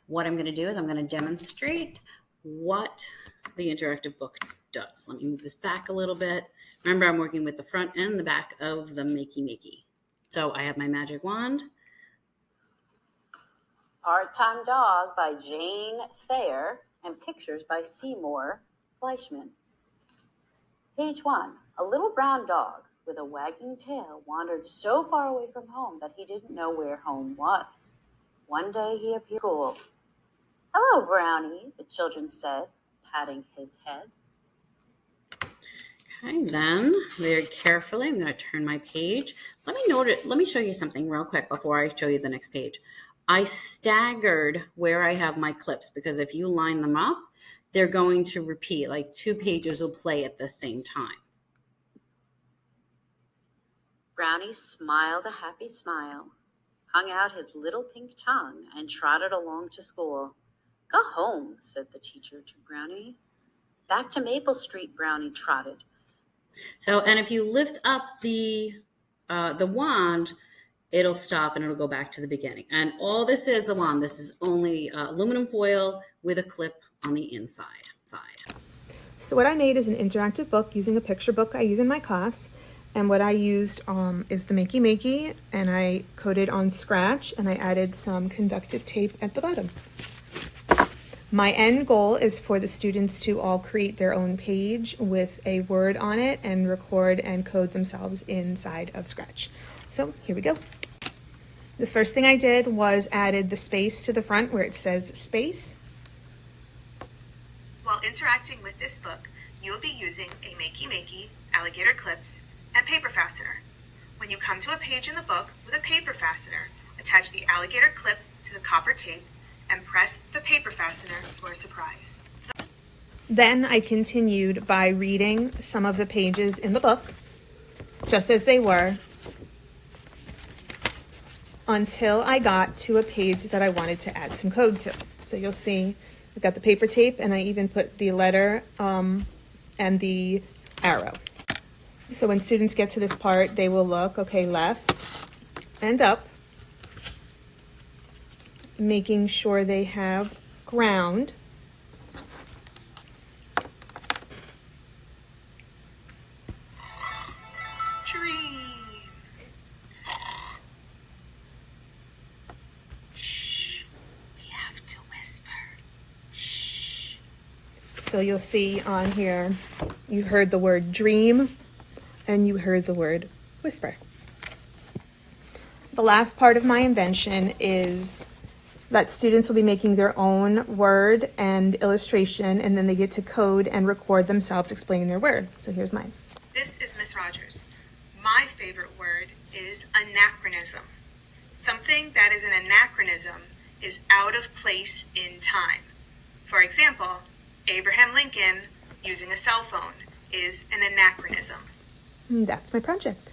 what I'm going to do is I'm going to demonstrate what the interactive book does. Let me move this back a little bit. Remember, I'm working with the front and the back of the Makey Makey. So I have my magic wand. Part-Time Dog by Jane Thayer and pictures by Seymour Fleischman. Page 1. A little brown dog with a wagging tail wandered so far away from home that he didn't know where home was. One day he appeared at school. "Hello, Brownie," the children said, patting his head. Okay, then very carefully, I'm going to turn my page. Let me show you something real quick before I show you the next page. I staggered where I have my clips because if you line them up, they're going to repeat, like 2 pages will play at the same time. Brownie smiled a happy smile, hung out his little pink tongue, and trotted along to school. "Go home," said the teacher to Brownie. "Back to Maple Street," Brownie trotted. So, and if you lift up the wand, it'll stop and it'll go back to the beginning. And all this is the wand. This is only aluminum foil with a clip on the inside. So what I made is an interactive book using a picture book I use in my class. And what I used is the Makey Makey, and I coated on scratch, and I added some conductive tape at the bottom. My end goal is for the students to all create their own page with a word on it and record and code themselves inside of Scratch. So here we go. The first thing I did was added the space to the front where it says space. While interacting with this book, you will be using a Makey Makey, alligator clips, and paper fastener. When you come to a page in the book with a paper fastener, attach the alligator clip to the copper tape and press the paper fastener for a surprise. Then I continued by reading some of the pages in the book, just as they were, until I got to a page that I wanted to add some code to. So you'll see I've got the paper tape, and I even put the letter and the arrow. So when students get to this part, they will look, okay, left and up, making sure they have ground. Dream. Shh. We have to whisper. Shh. So you'll see on here, you heard the word dream and you heard the word whisper. The last part of my invention is that students will be making their own word and illustration, and then they get to code and record themselves explaining their word. So here's mine. This is Miss Rogers. My favorite word is anachronism. Something that is an anachronism is out of place in time. For example, Abraham Lincoln using a cell phone is an anachronism. And that's my project.